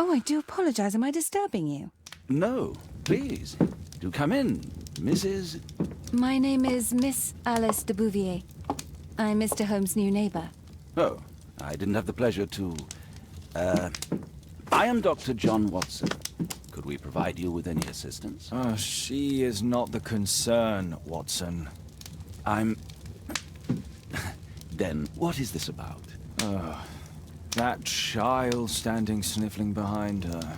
Oh, I do apologize. Am I disturbing you? No, please. Do come in, Mrs. My name is Miss Alice de Bouvier. I'm Mr. Holmes' new neighbor. Oh, I didn't have the pleasure to... I am Dr. John Watson. Could we provide you with any assistance? She is not the concern, Watson. I'm... Then, what is this about? That child standing sniffling behind her.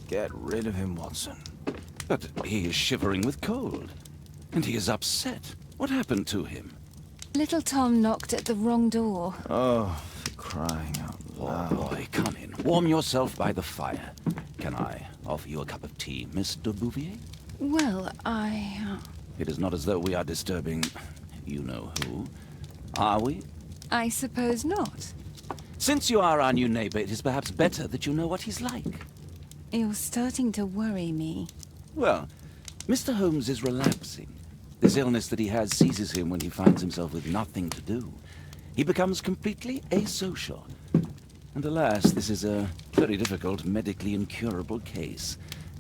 Get rid of him, Watson. But he is shivering with cold. And he is upset. What happened to him? Little Tom knocked at the wrong door. Oh, for crying out loud. Oh, boy, come in. Warm yourself by the fire. Can I offer you a cup of tea, Miss de Bouvier? Well, It is not as though we are disturbing you-know-who, are we? I suppose not. Since you are our new neighbor, it is perhaps better that you know what he's like. You're starting to worry me. Well, Mr. Holmes is relapsing. This illness that he has seizes him when he finds himself with nothing to do. He becomes completely asocial. And alas, this is a very difficult, medically incurable case.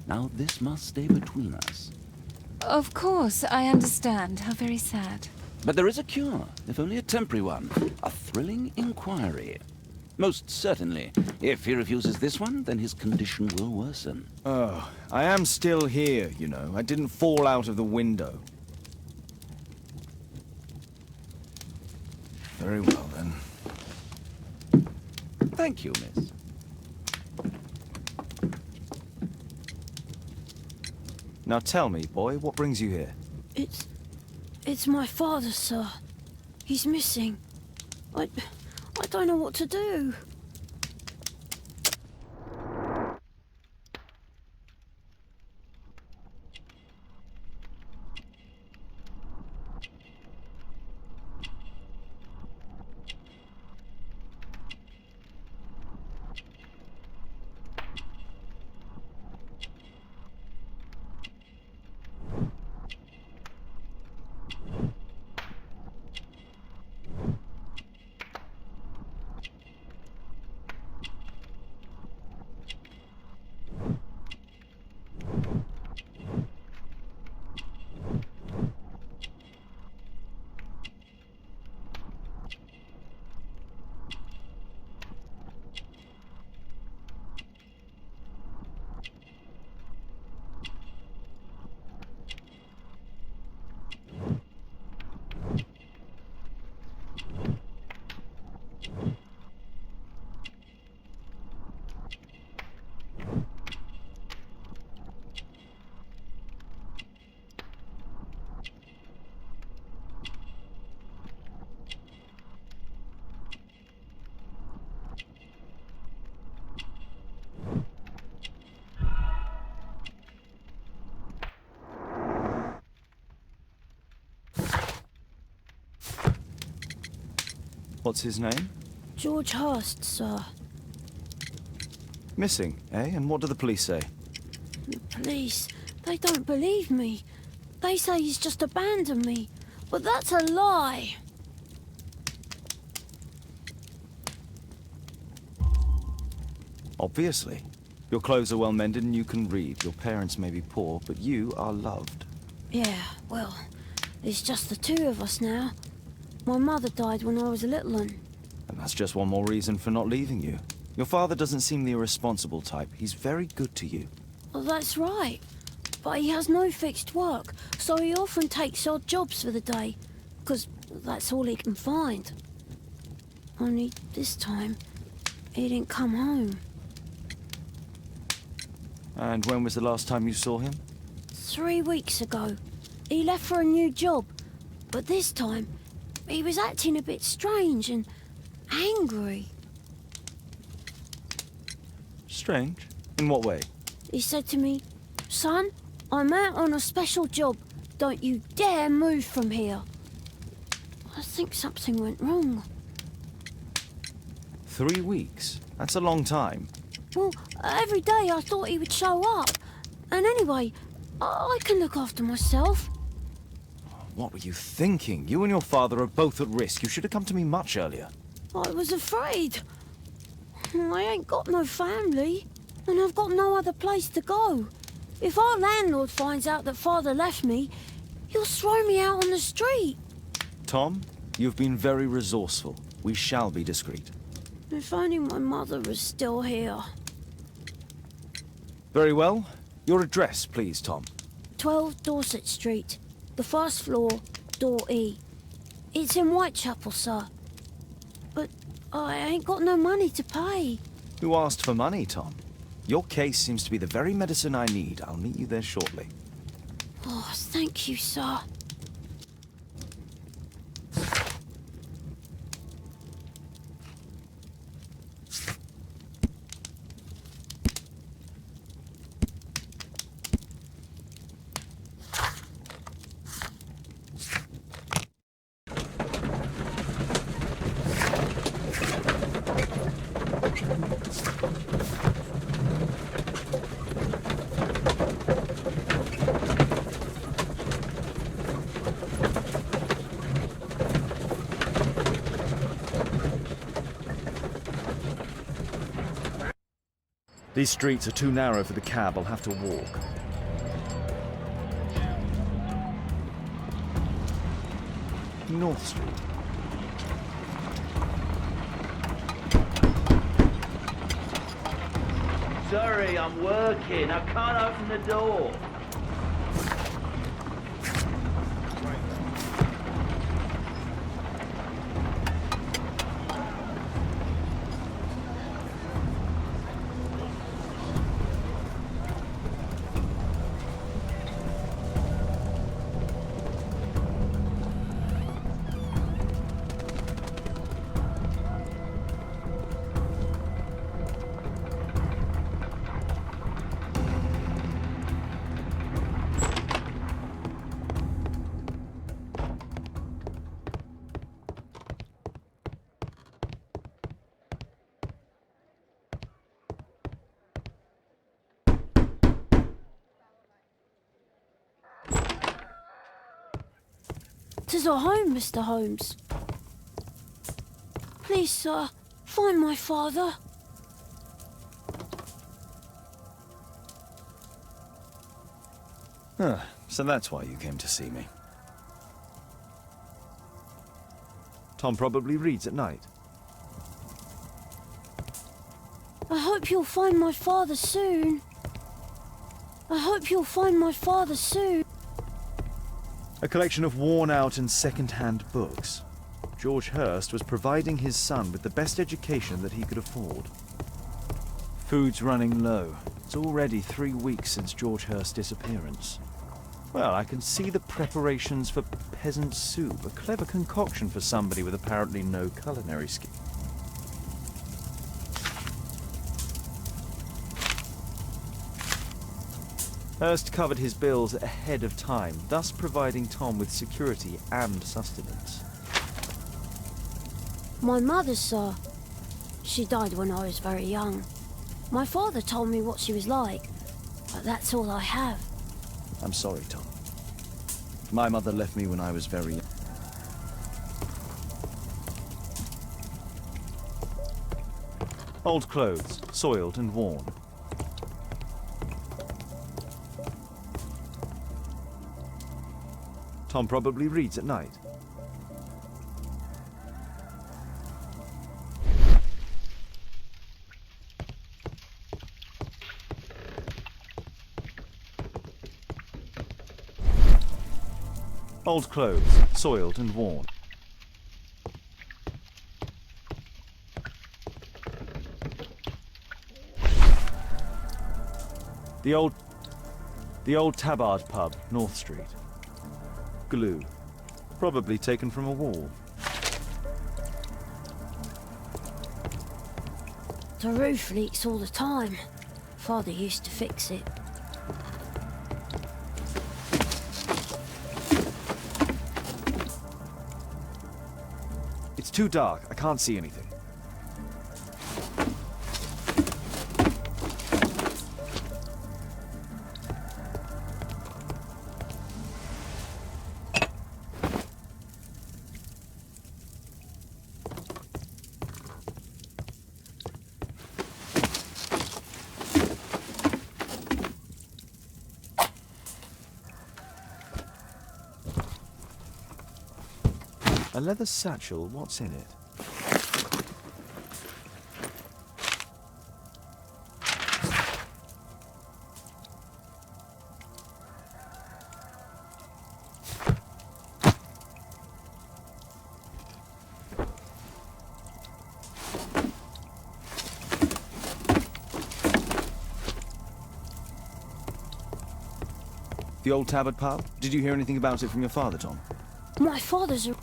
Now, this must stay between us. Of course, I understand. How very sad. But there is a cure, if only a temporary one. A thrilling inquiry. Most certainly. If he refuses this one, then his condition will worsen. Oh, I am still here, you know. I didn't fall out of the window. Very well, then. Thank you, miss. Now tell me, boy, what brings you here? It's my father, sir. He's missing. I don't know what to do. What's his name? George Hurst, sir. Missing, eh? And what do the police say? The police, they don't believe me. They say he's just abandoned me. But that's a lie. Obviously. Your clothes are well mended and you can read. Your parents may be poor, but you are loved. Yeah, well, it's just the two of us now. My mother died when I was a little one. And that's just one more reason for not leaving you. Your father doesn't seem the irresponsible type. He's very good to you. Well, that's right. But he has no fixed work, so he often takes odd jobs for the day. 'Cause that's all he can find. Only this time, he didn't come home. And when was the last time you saw him? 3 weeks ago. He left for a new job. But this time, he was acting a bit strange and angry. Strange? In what way? He said to me, "Son, I'm out on a special job. Don't you dare move from here." I think something went wrong. 3 weeks? That's a long time. Well, every day I thought he would show up. And anyway, I can look after myself. What were you thinking? You and your father are both at risk. You should have come to me much earlier. I was afraid. I ain't got no family. And I've got no other place to go. If our landlord finds out that Father left me, he'll throw me out on the street. Tom, you've been very resourceful. We shall be discreet. If only my mother was still here. Very well. Your address, please, Tom. 12 Dorset Street, the first floor, door E. It's in Whitechapel, sir. But I ain't got no money to pay. Who asked for money, Tom? Your case seems to be the very medicine I need. I'll meet you there shortly. Oh, thank you, sir. These streets are too narrow for the cab. I'll have to walk. North Street. Sorry, I'm working. I can't open the door. Tis our home, Mr. Holmes. Please, sir, find my father. So that's why you came to see me. Tom probably reads at night. I hope you'll find my father soon. I hope you'll find my father soon. A collection of worn-out and second-hand books. George Hurst was providing his son with the best education that he could afford. Food's running low. It's already 3 weeks since George Hurst's disappearance. Well, I can see the preparations for peasant soup, a clever concoction for somebody with apparently no culinary skill. Hurst covered his bills ahead of time, thus providing Tom with security and sustenance. My mother, sir. She died when I was very young. My father told me what she was like, but that's all I have. I'm sorry, Tom. My mother left me when I was very young. Old clothes, soiled and worn. Tom probably reads at night. Old clothes, soiled and worn. The old Tabard pub, North Street. Glue. Probably taken from a wall. The roof leaks all the time. Father used to fix it. It's too dark. I can't see anything. A leather satchel, what's in it? The old Tabard pub? Did you hear anything about it from your father, Tom? My father's a...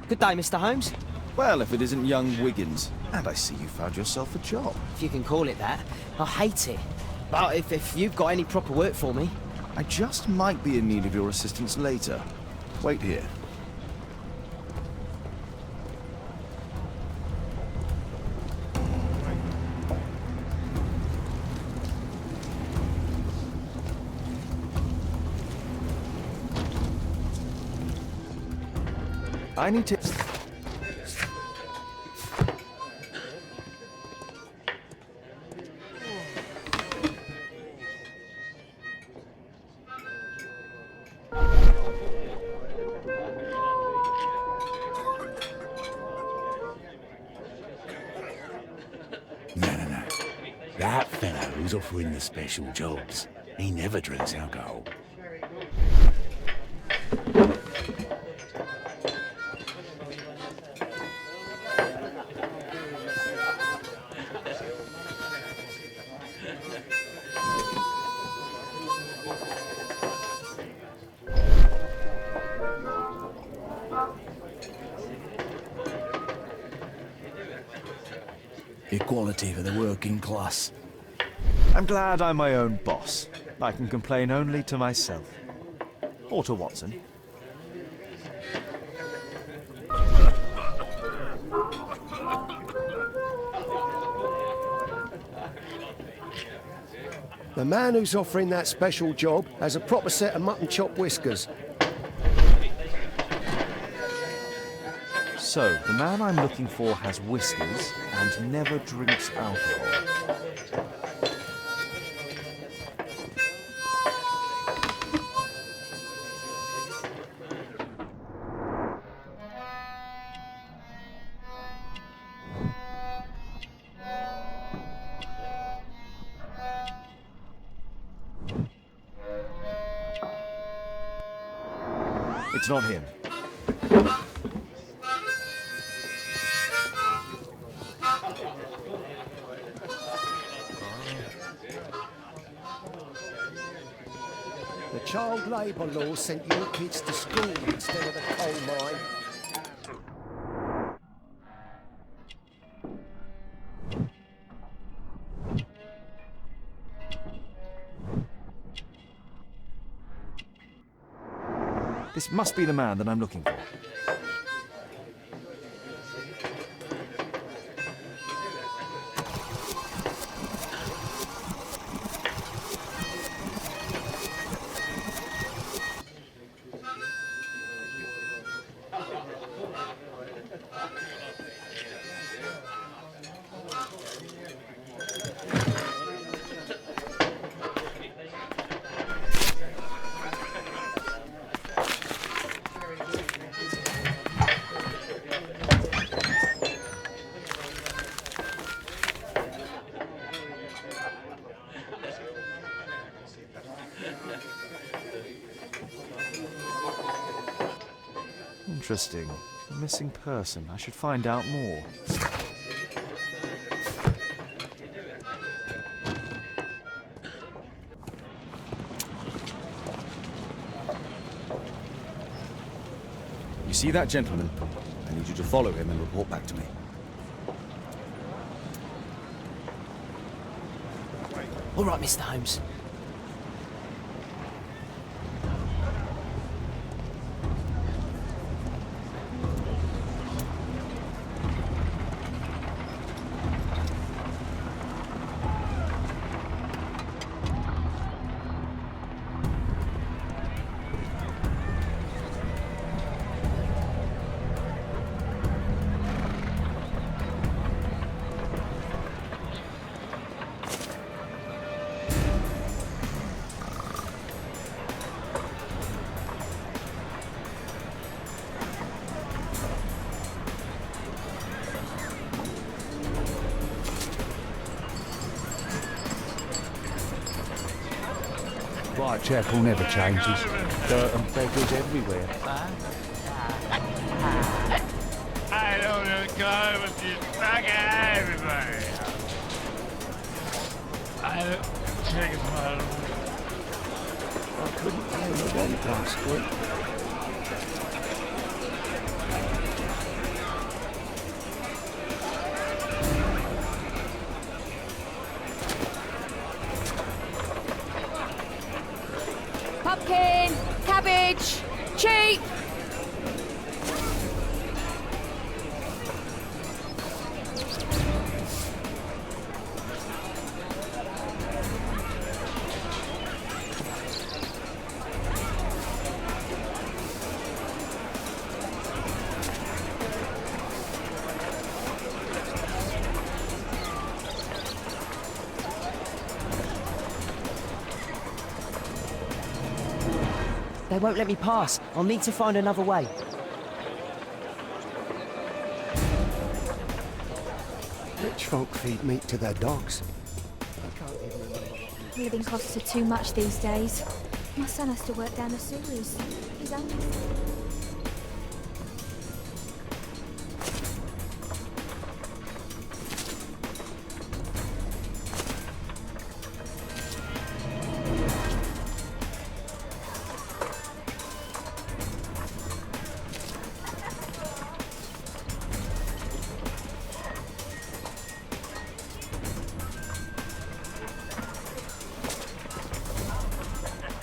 Good day, Mr. Holmes. Well, if it isn't young Wiggins. And I see you found yourself a job. If you can call it that. I hate it. But if you've got any proper work for me... I just might be in need of your assistance later. Wait here. I need to... No. That fellow who's offering the special jobs, he never drinks alcohol. Equality for the working class. I'm glad I'm my own boss. I can complain only to myself. Or to Watson. The man who's offering that special job has a proper set of mutton chop whiskers. So, the man I'm looking for has whiskers and never drinks alcohol. It's not him. The child labour law sent your kids to school instead of the coal mine. This must be the man that I'm looking for. Interesting. A missing person. I should find out more. You see that gentleman? I need you to follow him and report back to me. All right, Mr. Holmes. Whitechapel never changes. Dirt and beggars everywhere. I don't know, God, but just fuck everybody. I don't take it from I couldn't hear the one last week. Pumpkin! Cabbage! Cheap! They won't let me pass. I'll need to find another way. Rich folk feed meat to their dogs. Living costs are too much these days. My son has to work down the sewers. He's only...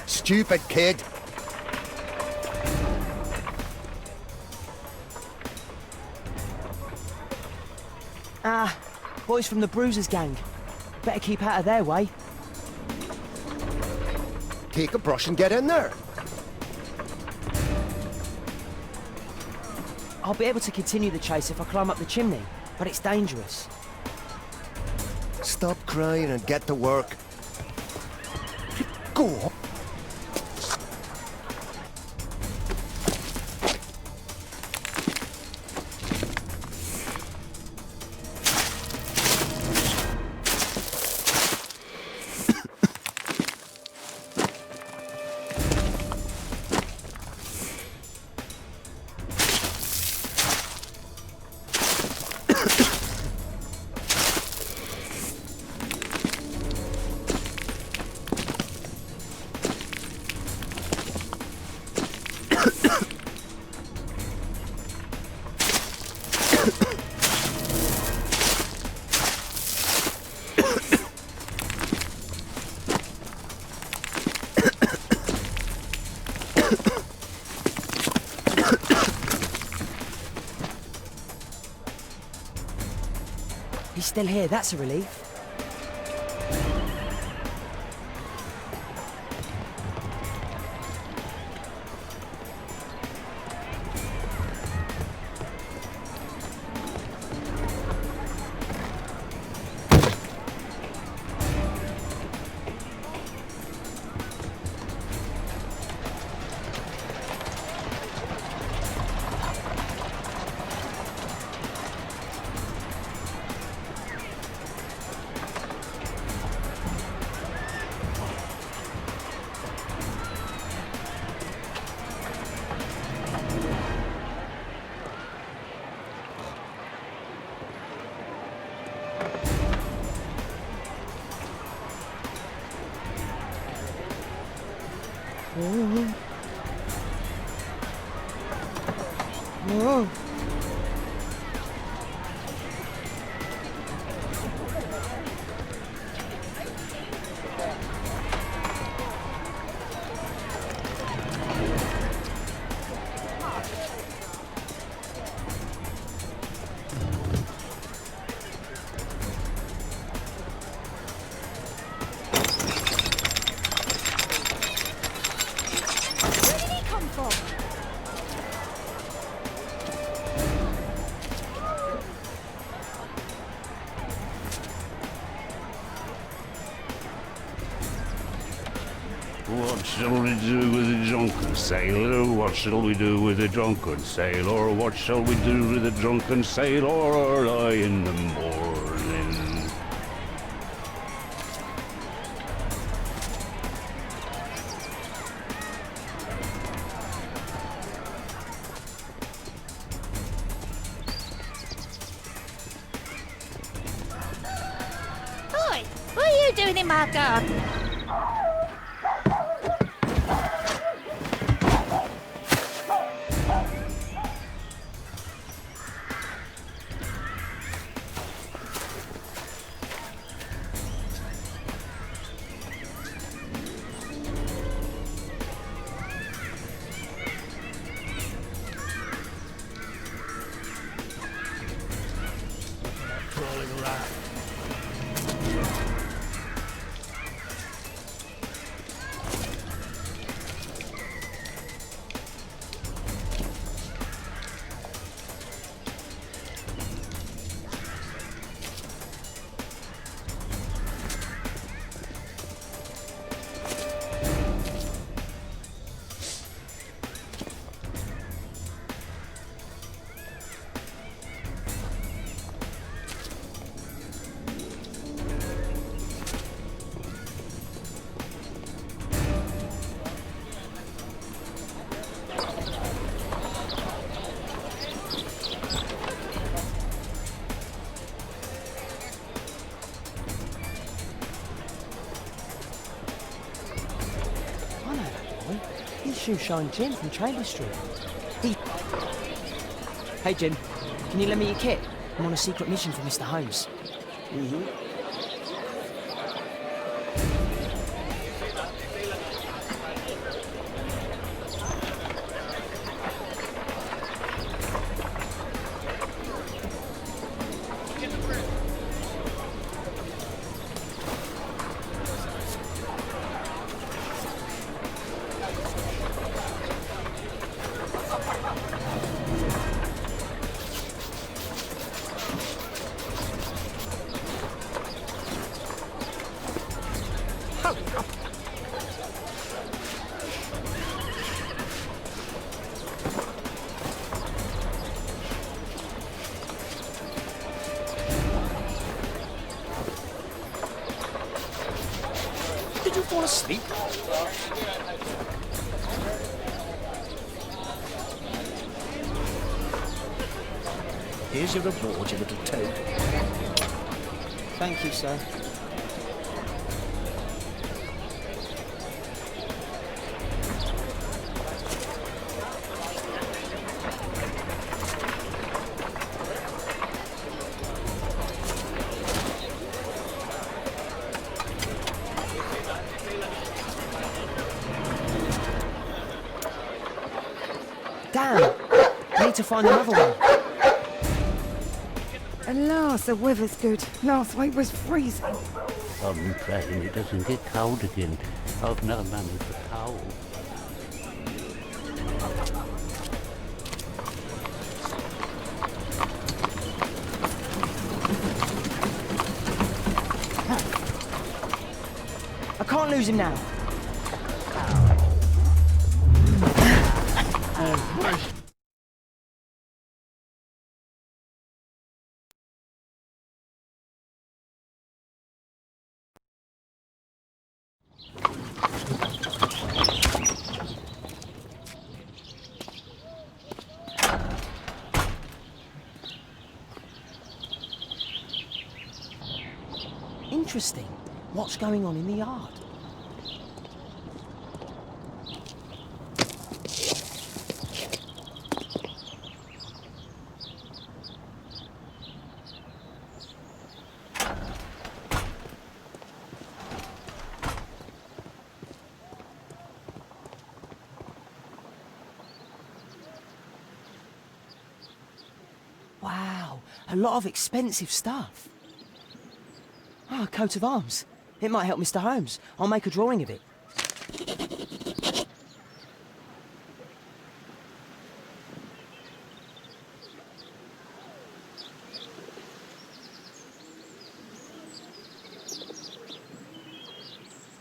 Stupid kid. Ah, boys from the Bruisers gang. Better keep out of their way. Take a brush and get in there. I'll be able to continue the chase if I climb up the chimney, but it's dangerous. Stop crying and get to work. Go on. He's still here, that's a relief. Whoa. What shall we do with a drunken sailor? What shall we do with a drunken sailor? What shall we do with a drunken sailor early in the morning? minimarker. Shoe shine Jim from Trailer Street. Hey Jim, can you lend me your kit? I'm on a secret mission for Mr. Holmes. Did you fall asleep? Here's your reward, you little toad. Thank you, sir. Damn! I need to find another one. At last, the weather's good. Last week was freezing. I'm praying it doesn't get cold again. I've no money for towels. I can't lose him now. Interesting. What's going on in the yard? Wow, a lot of expensive stuff. Ah, a coat of arms. It might help Mr. Holmes. I'll make a drawing of it.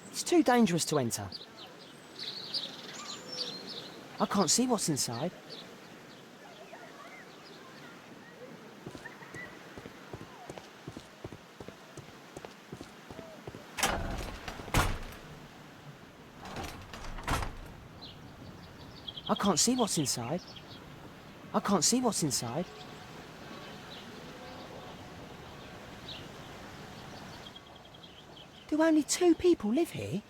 It's too dangerous to enter. I can't see what's inside. I can't see what's inside. I can't see what's inside. Do only 2 people live here?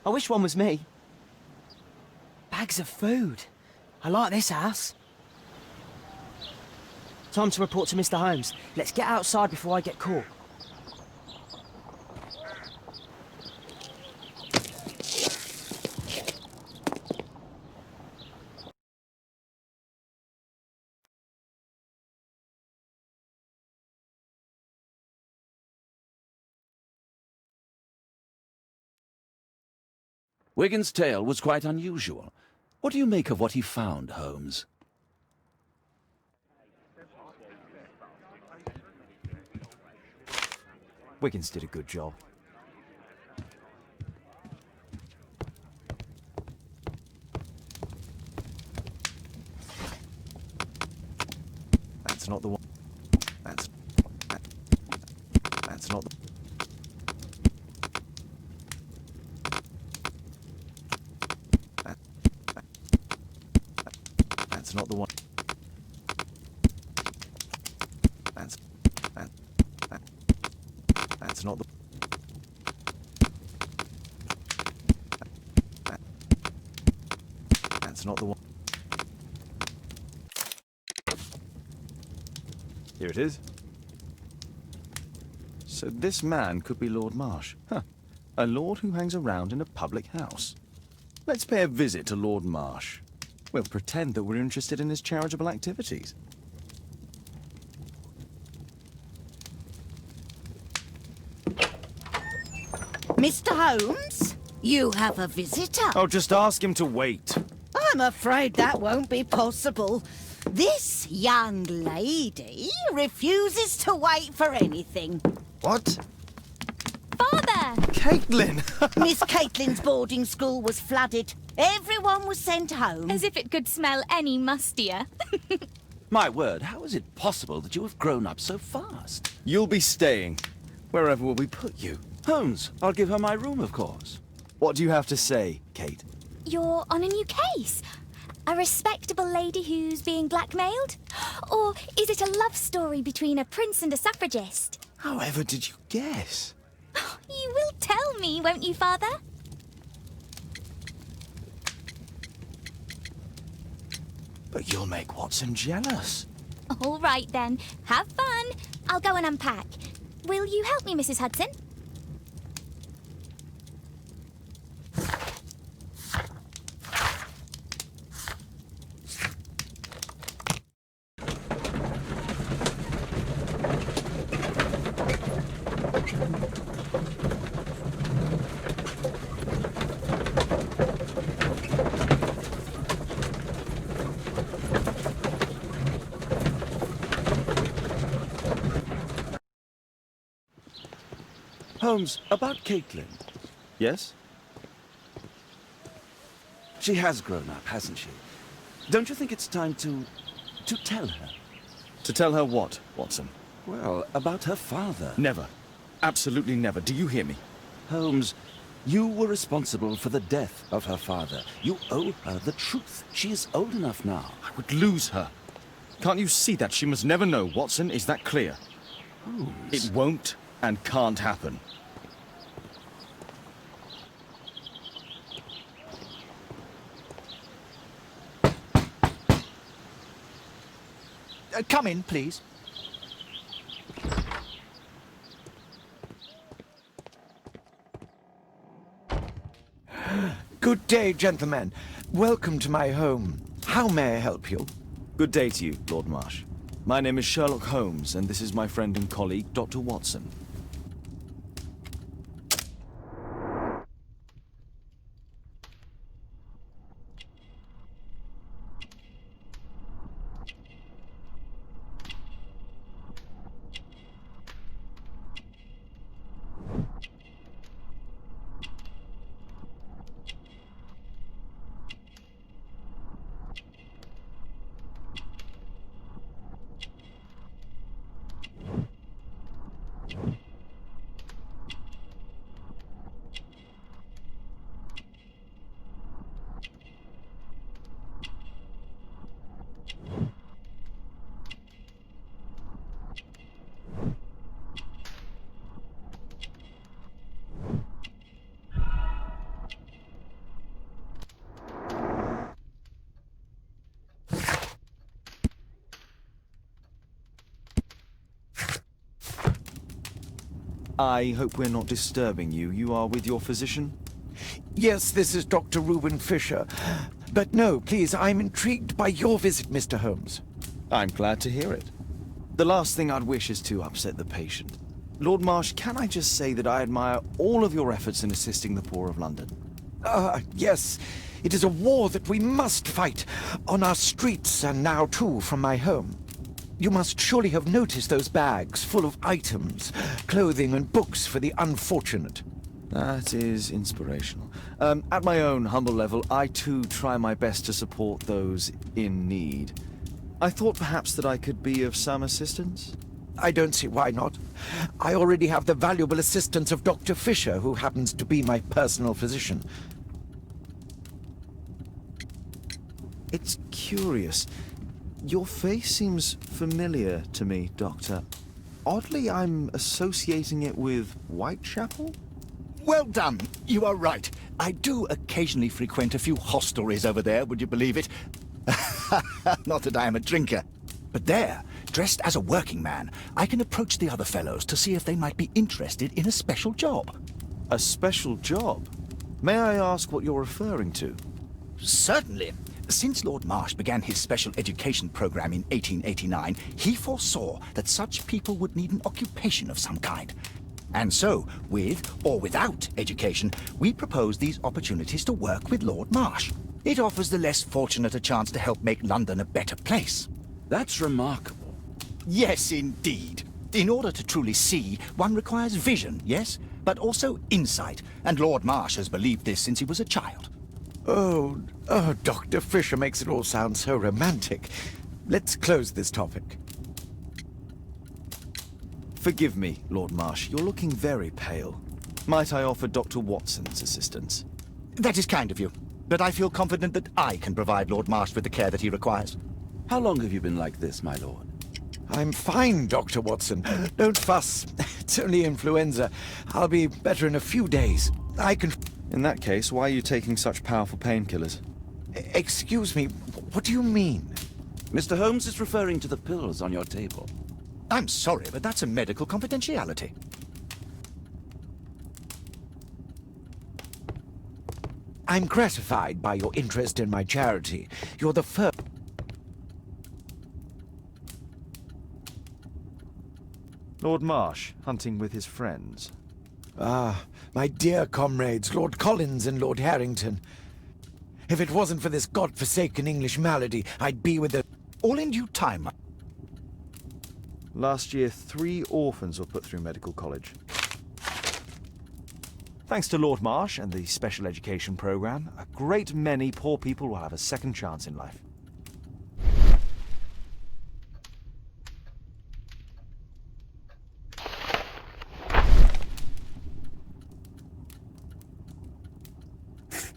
I wish one was me. Bags of food. I like this house. Time to report to Mr. Holmes. Let's get outside before I get caught. Wigan's tale was quite unusual. What do you make of what he found, Holmes? Wiggins did a good job. That's not the one. That's not the... That's not the one. That's not the... That's not the one. Here it is. So this man could be Lord Marsh. Huh. A lord who hangs around in a public house. Let's pay a visit to Lord Marsh. We'll pretend that we're interested in his charitable activities. Mr. Holmes, you have a visitor. Oh, just ask him to wait. I'm afraid that won't be possible. This young lady refuses to wait for anything. What? Father! Caitlin! Miss Caitlin's boarding school was flooded. Everyone was sent home. As if it could smell any mustier. My word, how is it possible that you have grown up so fast? You'll be staying. Wherever will we put you? Holmes, I'll give her my room, of course. What do you have to say, Kate? You're on a new case. A respectable lady who's being blackmailed? Or is it a love story between a prince and a suffragist? However did you guess? You will tell me, won't you, Father? But you'll make Watson jealous. All right, then. Have fun. I'll go and unpack. Will you help me, Mrs. Hudson? Holmes, about Caitlin. Yes? She has grown up, hasn't she? Don't you think it's time to tell her? To tell her what, Watson? Well, about her father. Never. Absolutely never. Do you hear me? Holmes, you were responsible for the death of her father. You owe her the truth. She is old enough now. I would lose her. Can't you see that? She must never know, Watson. Is that clear? Holmes. It won't and can't happen. Come in, please. Good day, gentlemen. Welcome to my home. How may I help you? Good day to you, Lord Marsh. My name is Sherlock Holmes, and this is my friend and colleague, Dr. Watson. I hope we're not disturbing you. You are with your physician? Yes, this is Dr. Reuben Fisher. But no, please, I'm intrigued by your visit, Mr. Holmes. I'm glad to hear it. The last thing I'd wish is to upset the patient. Lord Marsh, can I just say that I admire all of your efforts in assisting the poor of London? Yes. It is a war that we must fight, on our streets and now too from my home. You must surely have noticed those bags full of items, clothing and books for the unfortunate. That is inspirational. At my own humble level, I too try my best to support those in need. I thought perhaps that I could be of some assistance? I don't see why not. I already have the valuable assistance of Dr. Fisher, who happens to be my personal physician. It's curious. Your face seems familiar to me, Doctor. Oddly, I'm associating it with Whitechapel? Well done. You are right. I do occasionally frequent a few hostelries over there, would you believe it? Not that I am a drinker. But there, dressed as a working man, I can approach the other fellows to see if they might be interested in a special job. A special job? May I ask what you're referring to? Certainly. Since Lord Marsh began his special education program in 1889, he foresaw that such people would need an occupation of some kind. And so, with or without education, we propose these opportunities to work with Lord Marsh. It offers the less fortunate a chance to help make London a better place. That's remarkable. Yes, indeed. In order to truly see, one requires vision, yes, but also insight, and Lord Marsh has believed this since he was a child. Oh, Dr. Fisher makes it all sound so romantic. Let's close this topic. Forgive me, Lord Marsh. You're looking very pale. Might I offer Dr. Watson's assistance? That is kind of you, but I feel confident that I can provide Lord Marsh with the care that he requires. How long have you been like this, my lord? I'm fine, Dr. Watson. Don't fuss. It's only influenza. I'll be better in a few days. I can... In that case, why are you taking such powerful painkillers? Excuse me, what do you mean? Mr. Holmes is referring to the pills on your table. I'm sorry, but that's a medical confidentiality. I'm gratified by your interest in my charity. You're the first... Lord Marsh, hunting with his friends. Ah, my dear comrades, Lord Collins and Lord Harrington. If it wasn't for this godforsaken English malady, I'd be with the... All in due time. Last year, 3 orphans were put through medical college. Thanks to Lord Marsh and the special education program, a great many poor people will have a second chance in life.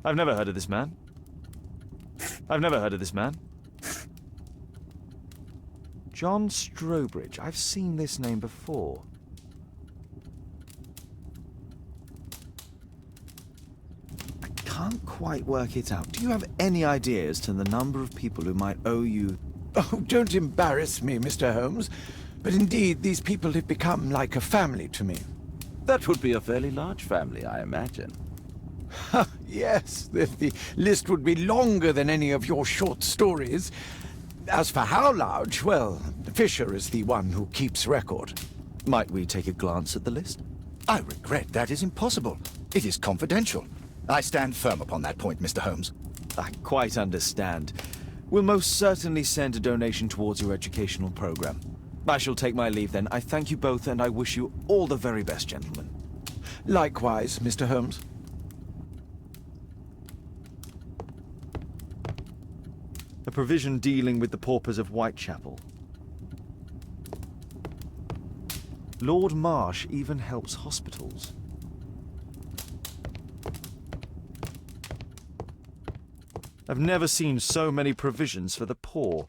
I've never heard of this man. John Strobridge. I've seen this name before. I can't quite work it out. Do you have any idea as to the number of people who might owe you... Oh, don't embarrass me, Mr. Holmes. But indeed, these people have become like a family to me. That would be a fairly large family, I imagine. Yes, the list would be longer than any of your short stories. As for how large, well, Fisher is the one who keeps record. Might we take a glance at the list? I regret that is impossible. It is confidential. I stand firm upon that point, Mr. Holmes. I quite understand. We'll most certainly send a donation towards your educational program. I shall take my leave then. I thank you both and I wish you all the very best, gentlemen. Likewise, Mr. Holmes. A provision dealing with the paupers of Whitechapel. Lord Marsh even helps hospitals. I've never seen so many provisions for the poor.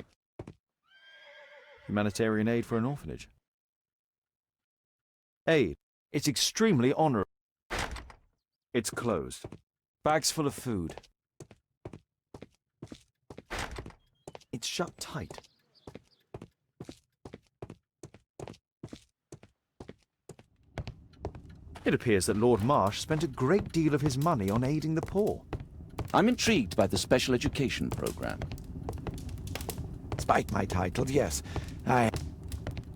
Humanitarian aid for an orphanage. Aid. It's extremely honorable. It's closed. Bags full of food. It's shut tight. It appears that Lord Marsh spent a great deal of his money on aiding the poor. I'm intrigued by the special education program. Despite my title, yes.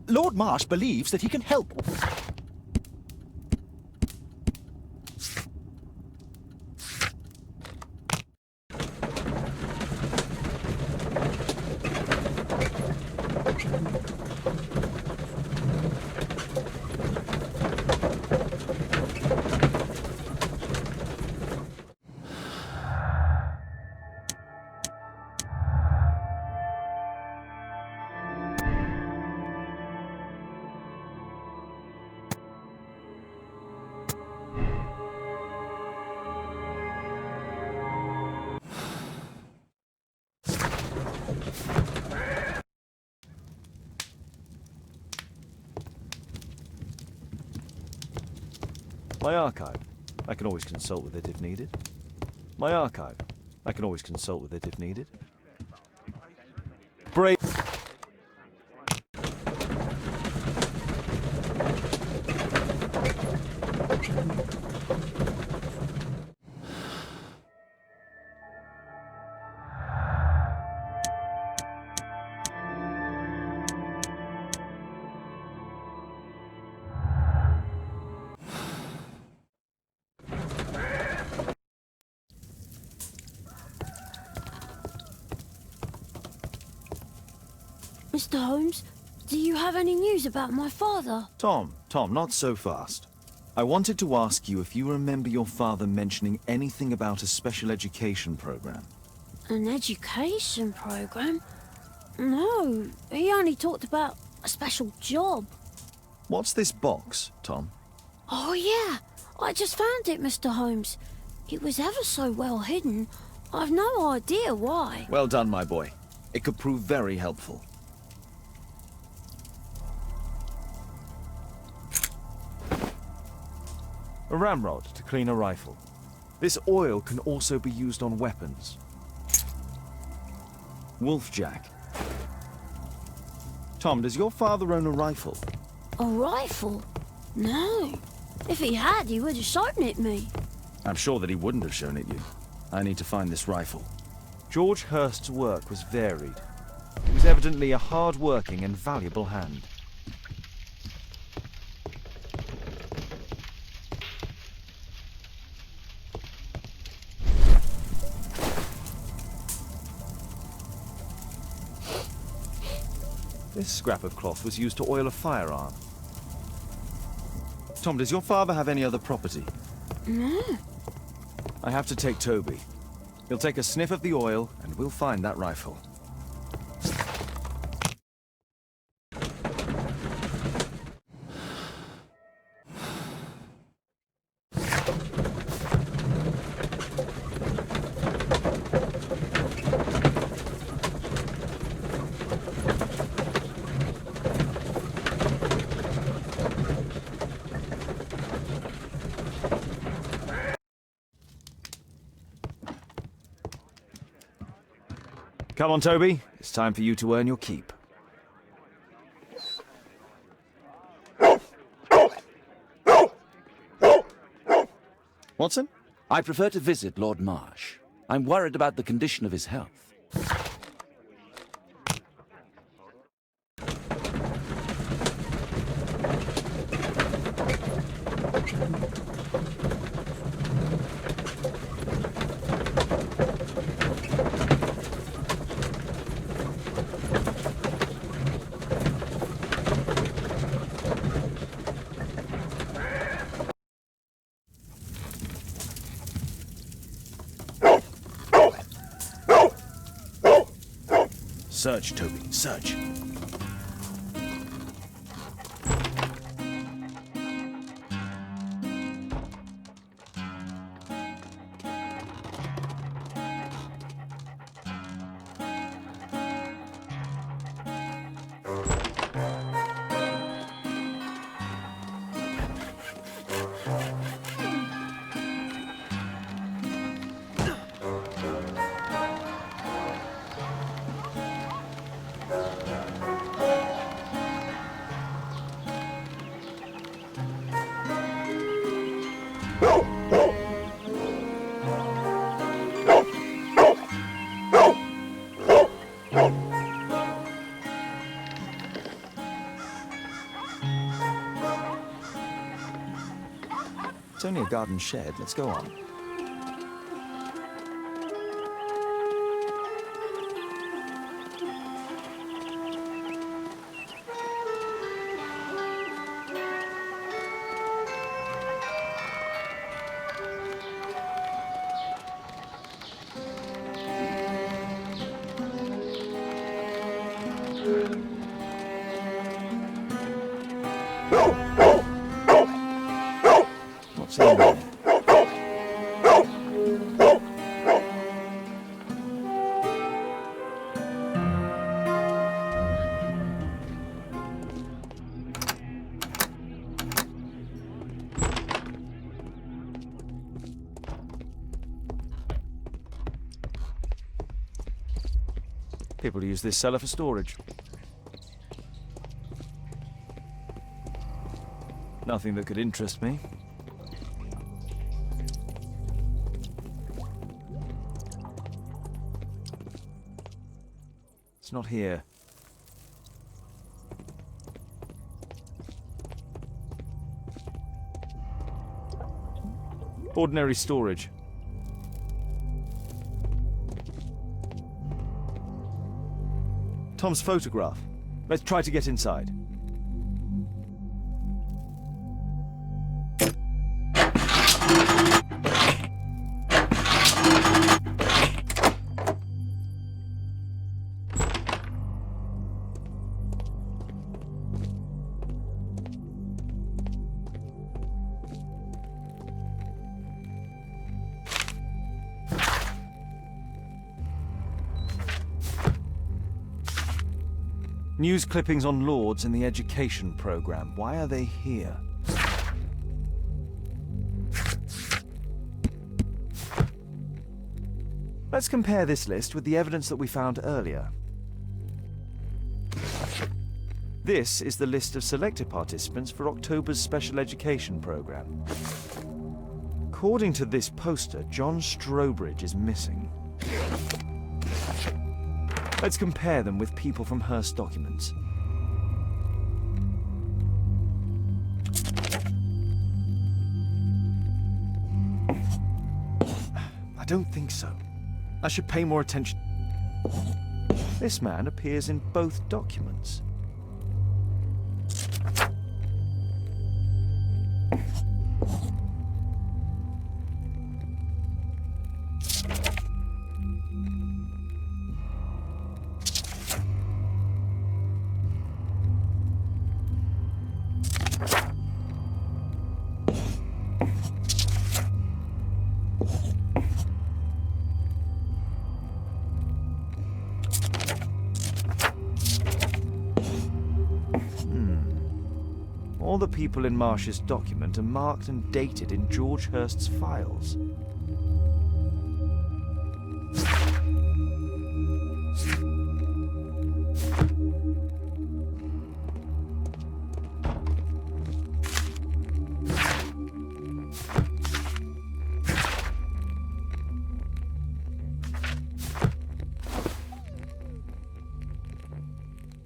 Lord Marsh believes that he can help. My archive. I can always consult with it if needed. My archive. I can always consult with it if needed. Brave. Mr. Holmes, do you have any news about my father? Tom, not so fast. I wanted to ask you if you remember your father mentioning anything about a special education program. An education program? No, he only talked about a special job. What's this box, Tom? Oh yeah, I just found it, Mr. Holmes. It was ever so well hidden. I've no idea why. Well done, my boy. It could prove very helpful. A ramrod to clean a rifle. This oil can also be used on weapons. Wolfjack. Tom, does your father own a rifle? A rifle? No. If he had, he would have shown it me. I'm sure that he wouldn't have shown it you. I need to find this rifle. George Hurst's work was varied. He was evidently a hard-working and valuable hand. This scrap of cloth was used to oil a firearm. Tom, does your father have any other property? No. I have to take Toby. He'll take a sniff of the oil, and we'll find that rifle. Come on, Toby. It's time for you to earn your keep. Watson? I prefer to visit Lord Marsh. I'm worried about the condition of his health. Search, Toby, search. It's only a garden shed. Let's go on. What's in there? People use this cellar for storage. Nothing that could interest me. It's not here. Ordinary storage. Tom's photograph. Let's try to get inside. News clippings on Lords in the education program. Why are they here? Let's compare this list with the evidence that we found earlier. This is the list of selected participants for October's special education program. According to this poster, John Strobridge is missing. Let's compare them with people from Hearst documents. I don't think so. I should pay more attention. This man appears in both documents. All the people in Marsh's document are marked and dated in George Hurst's files.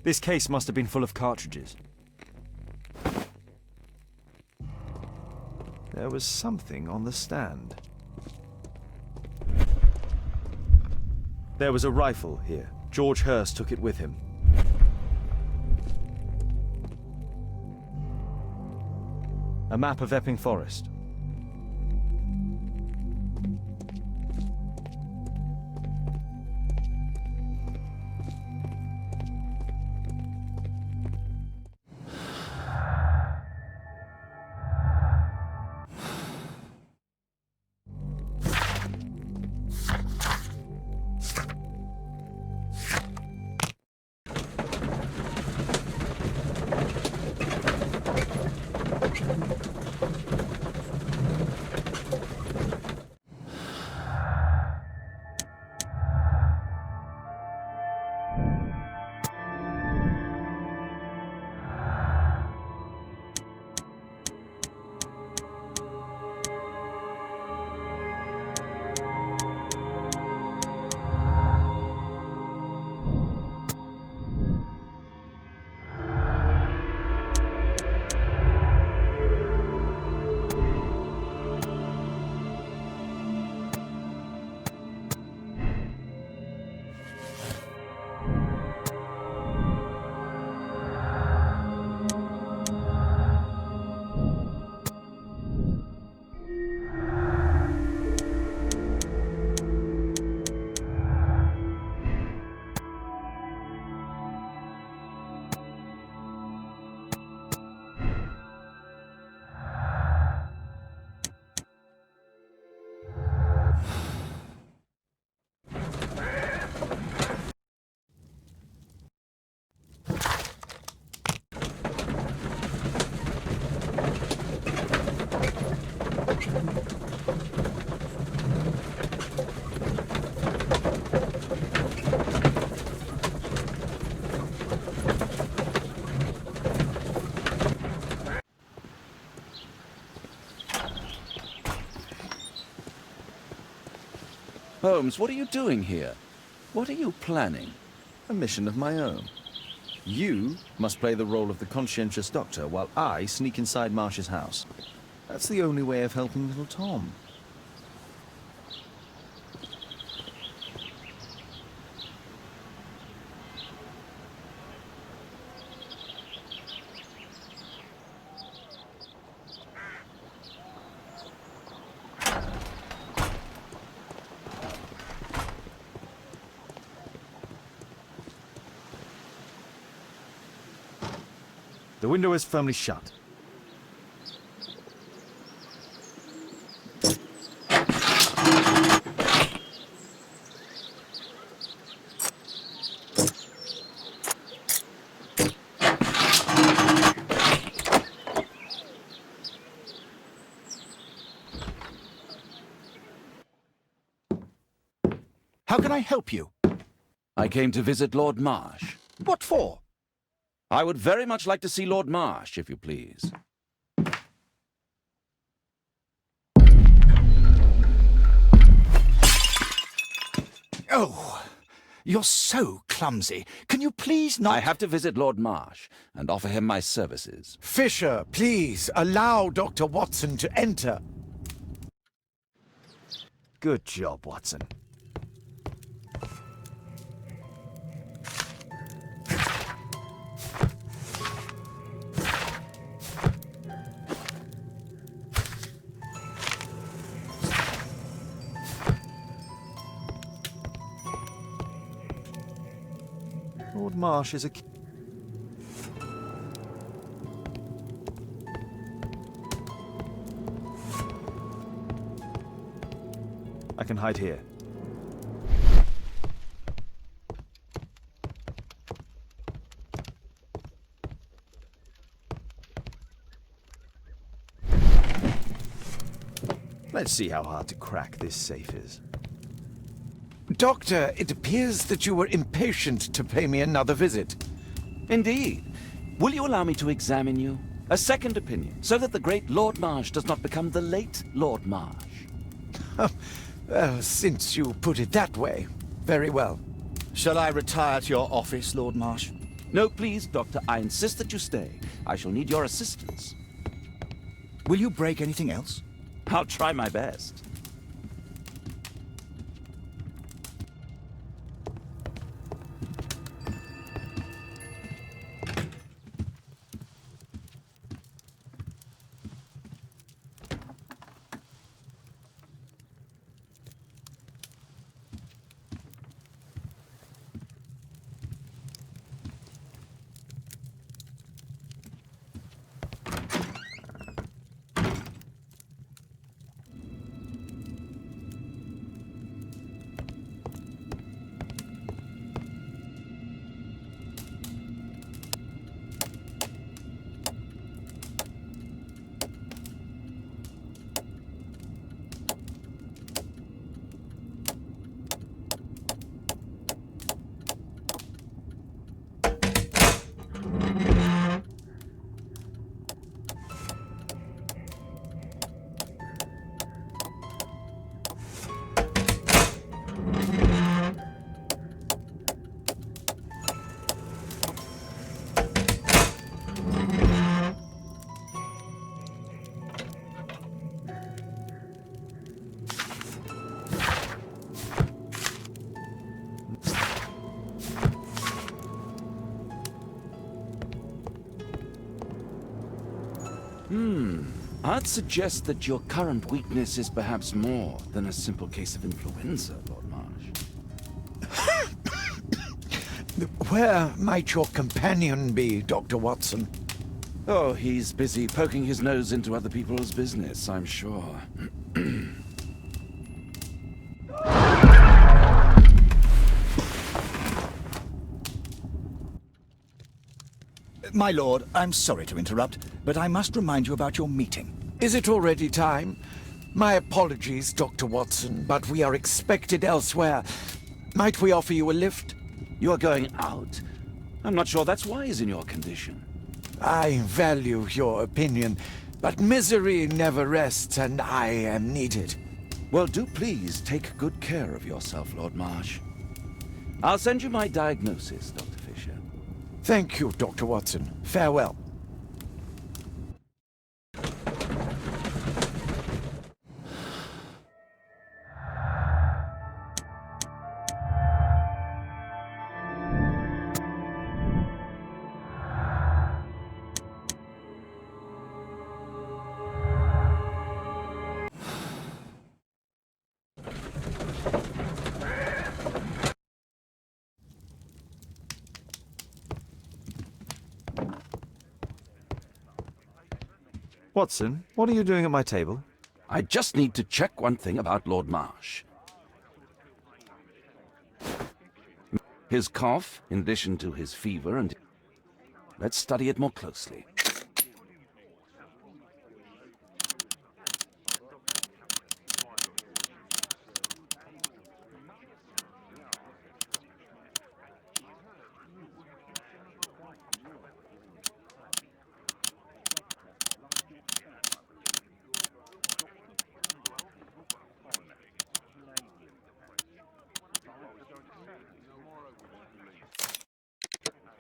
This case must have been full of cartridges. There was something on the stand. There was a rifle here. George Hurst took it with him. A map of Epping Forest. Holmes, what are you doing here? What are you planning? A mission of my own. You must play the role of the conscientious doctor while I sneak inside Marsh's house. That's the only way of helping little Tom. The window is firmly shut. How can I help you? I came to visit Lord Marsh. What for? I would very much like to see Lord Marsh, if you please. Oh, you're so clumsy. Can you please not— I have to visit Lord Marsh and offer him my services. Fisher, please allow Dr. Watson to enter. Good job, Watson. Lord Marsh is a... I can hide here. Let's see how hard to crack this safe is. Doctor, it appears that you were impatient to pay me another visit. Indeed. Will you allow me to examine you? A second opinion, so that the great Lord Marsh does not become the late Lord Marsh. Well, since you put it that way, very well. Shall I retire to your office, Lord Marsh? No, please, Doctor. I insist that you stay. I shall need your assistance. Will you break anything else? I'll try my best. I'd suggest that your current weakness is perhaps more than a simple case of influenza, Lord Marsh. Where might your companion be, Dr. Watson? Oh, he's busy poking his nose into other people's business, I'm sure. My lord, I'm sorry to interrupt, but I must remind you about your meeting. Is it already time? My apologies, Dr. Watson, but we are expected elsewhere. Might we offer you a lift? You are going out? I'm not sure that's wise in your condition. I value your opinion, but misery never rests, and I am needed. Well, do please take good care of yourself, Lord Marsh. I'll send you my diagnosis, Dr. Fisher. Thank you, Dr. Watson. Farewell. Watson, what are you doing at my table? I just need to check one thing about Lord Marsh. His cough, in addition to his fever, and... Let's study it more closely.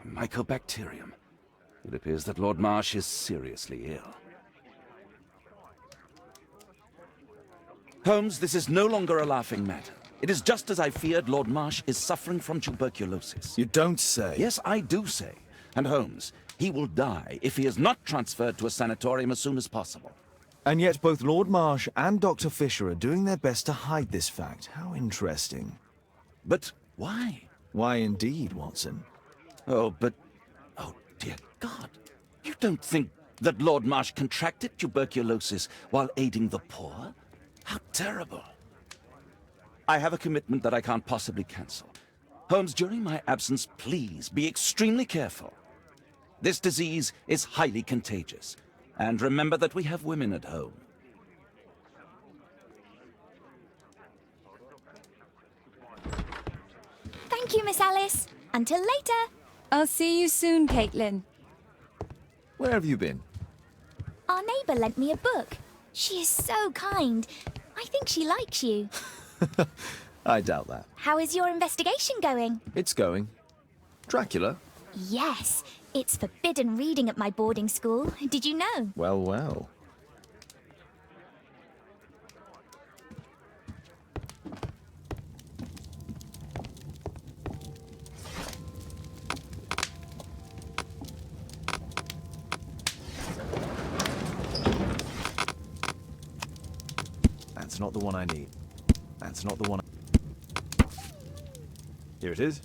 Mycobacterium. It appears that Lord Marsh is seriously ill. Holmes, this is no longer a laughing matter. It is just as I feared. Lord Marsh is suffering from tuberculosis. You don't say. Yes, I do say. And Holmes, he will die if he is not transferred to a sanatorium as soon as possible. And yet both Lord Marsh and Dr. Fisher are doing their best to hide this fact. How interesting. But why? Why indeed, Watson? Oh, but... Oh, dear God. You don't think that Lord Marsh contracted tuberculosis while aiding the poor? How terrible. I have a commitment that I can't possibly cancel. Holmes, during my absence, please be extremely careful. This disease is highly contagious. And remember that we have women at home. Thank you, Miss Alice. Until later. I'll see you soon, Caitlin. Where have you been? Our neighbour lent me a book. She is so kind. I think she likes you. I doubt that. How is your investigation going? It's going. Dracula? Yes, it's forbidden reading at my boarding school. Did you know? Well, well. That's not the one I need. That's not the one. Here it is.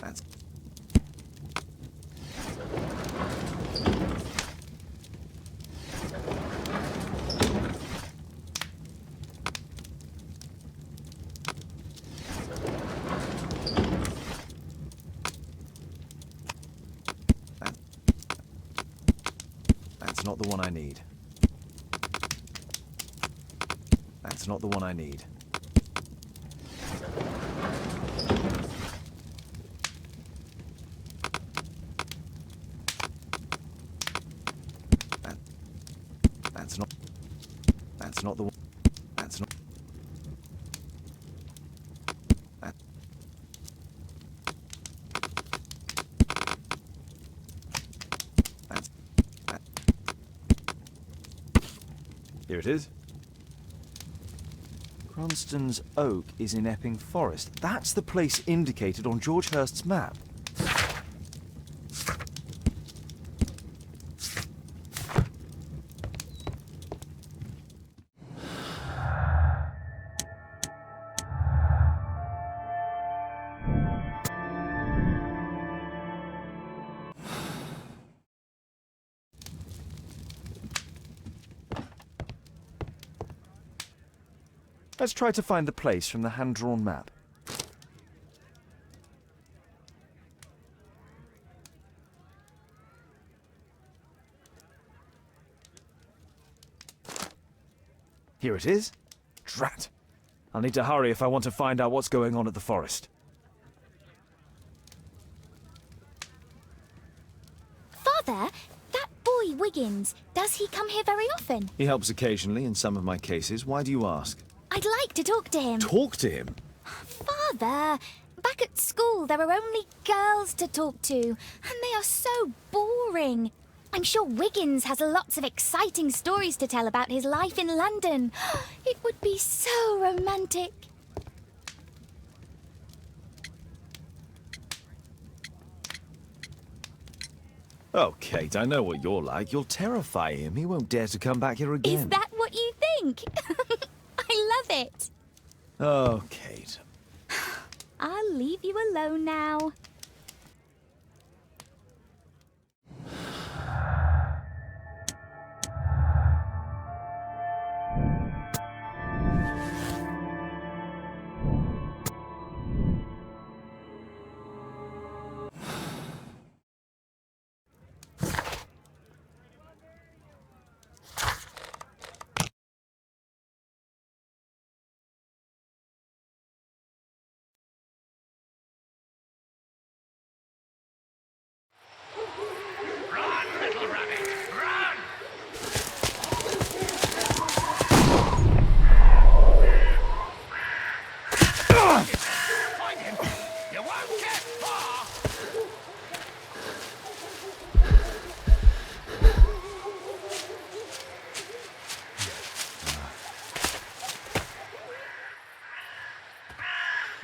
That's... That's not the one I need. That's not the one I need. That's not... That's not the one... That's not... That... That's... That... Here it is. Cranston's Oak is in Epping Forest. That's the place indicated on George Hurst's map. Let's try to find the place from the hand-drawn map. Here it is. Drat. I'll need to hurry if I want to find out what's going on at the forest. Father, that boy Wiggins, does he come here very often? He helps occasionally in some of my cases. Why do you ask? I'd like to talk to him. Talk to him? Father, back at school there are only girls to talk to, and they are so boring. I'm sure Wiggins has lots of exciting stories to tell about his life in London. It would be so romantic. Oh, Kate, I know what you're like. You'll terrify him. He won't dare to come back here again. Is that what you think? I love it. Oh, Kate. I'll leave you alone now.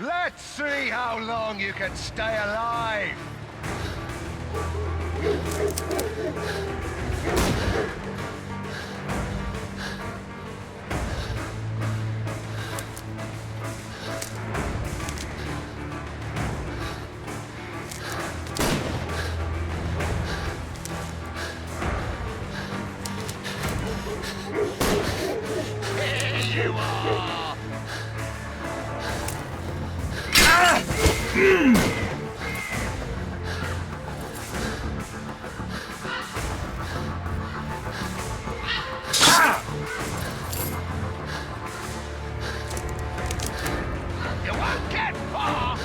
Let's see how long you can stay alive! Here you are! You won't get far!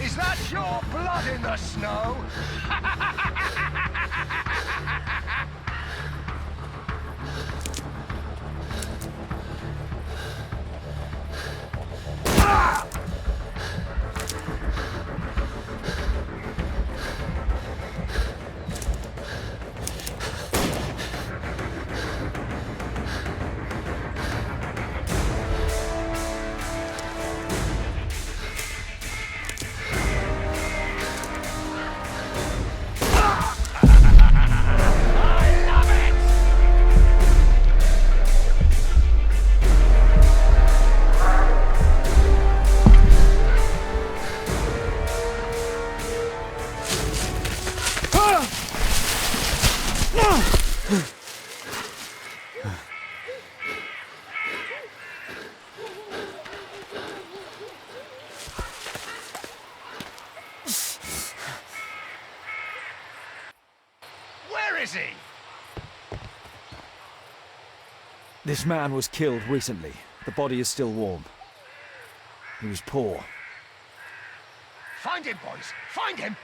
Is that your blood in the snow? Where is he? This man was killed recently. The body is still warm. He was poor. Find him, boys! Find him!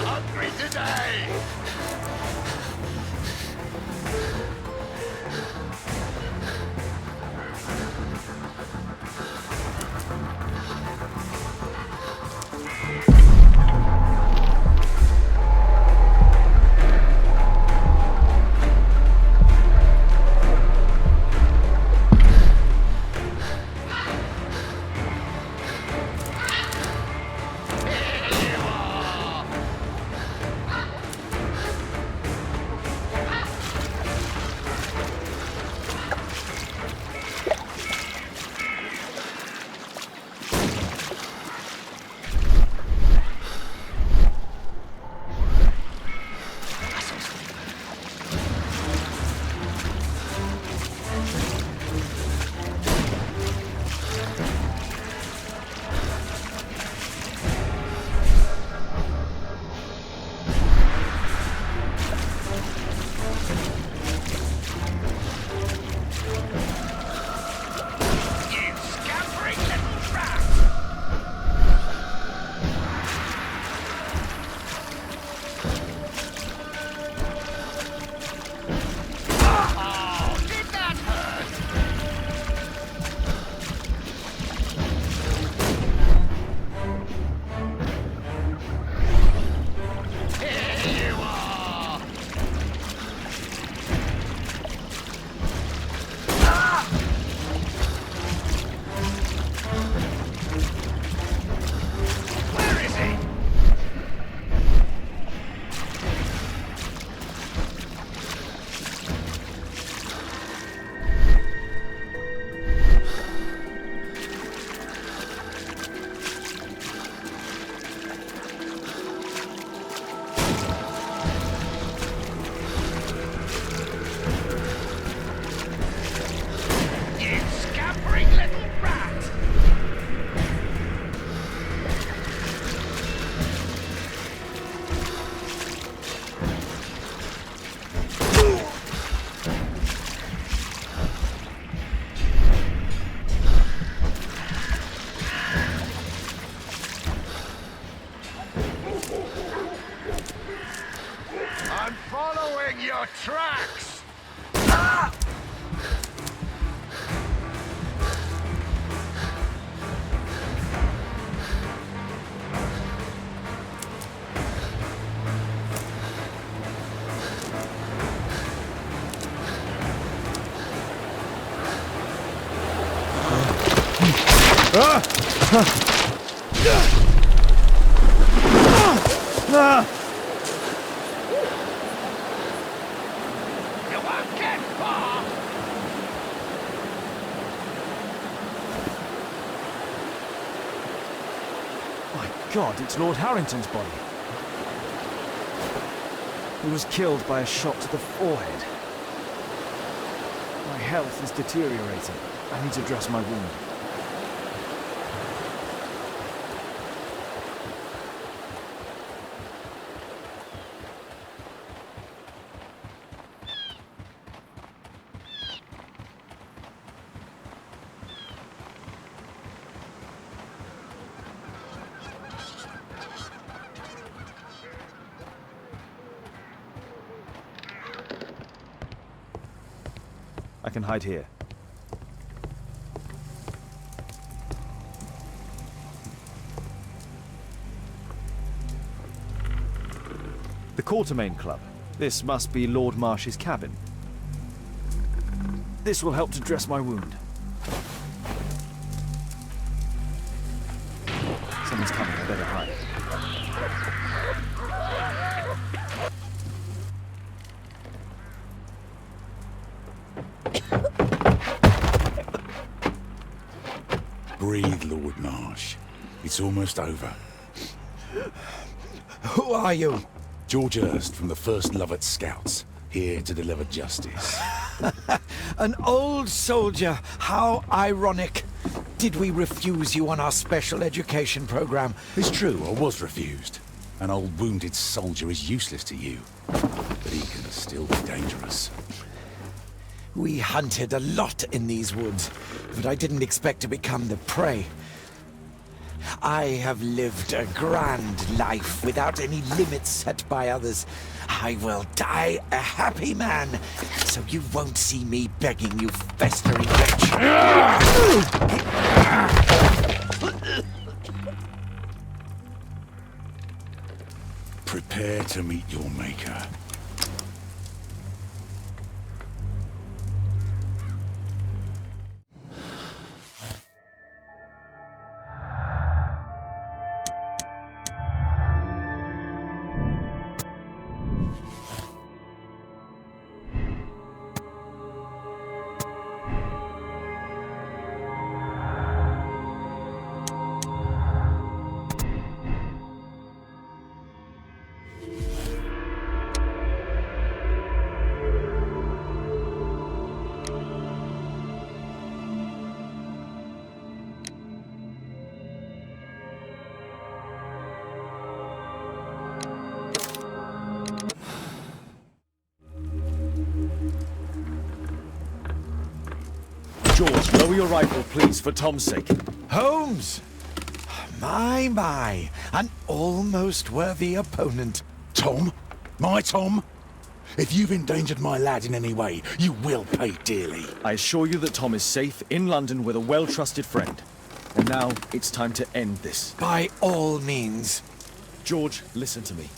Hungry today! I'm following your tracks! God, it's Lord Harrington's body. He was killed by a shot to the forehead. My health is deteriorating. I need to dress my wound. I can hide here. The Quartermain Club. This must be Lord Marsh's cabin. This will help to dress my wound. Someone's coming, I better hide. Breathe, Lord Marsh. It's almost over. Who are you? George Hurst from the 1st Lovett Scouts, here to deliver justice. An old soldier. How ironic. Did we refuse you on our special education program? It's true, I was refused. An old wounded soldier is useless to you, but he can still be dangerous. We hunted a lot in these woods, but I didn't expect to become the prey. I have lived a grand life without any limits set by others. I will die a happy man, so you won't see me begging you festering wretch. Prepare to meet your maker. George, lower your rifle, please, for Tom's sake. Holmes! My, an almost worthy opponent. Tom? My Tom? If you've endangered my lad in any way, you will pay dearly. I assure you that Tom is safe in London with a well-trusted friend. And now, it's time to end this. By all means. George, listen to me.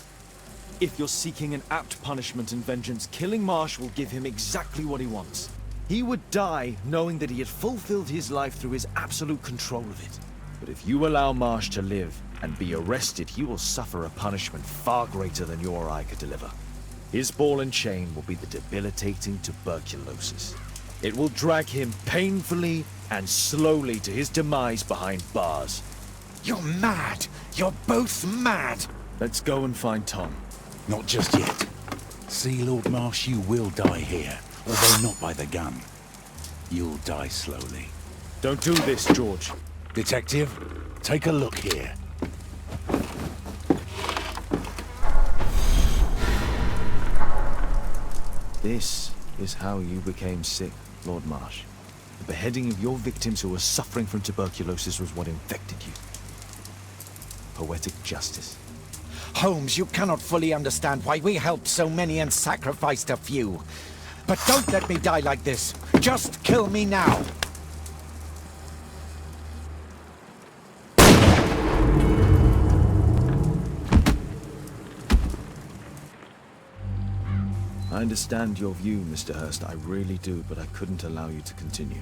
If you're seeking an apt punishment and vengeance, killing Marsh will give him exactly what he wants. He would die knowing that he had fulfilled his life through his absolute control of it. But if you allow Marsh to live and be arrested, he will suffer a punishment far greater than you or I could deliver. His ball and chain will be the debilitating tuberculosis. It will drag him painfully and slowly to his demise behind bars. You're mad! You're both mad! Let's go and find Tom. Not just yet. See, Lord Marsh, you will die here. Although not by the gun. You'll die slowly. Don't do this, George. Detective, take a look here. This is how you became sick, Lord Marsh. The beheading of your victims who were suffering from tuberculosis was what infected you. Poetic justice. Holmes, you cannot fully understand why we helped so many and sacrificed a few. But don't let me die like this. Just kill me now. I understand your view, Mr. Hurst. I really do, but I couldn't allow you to continue.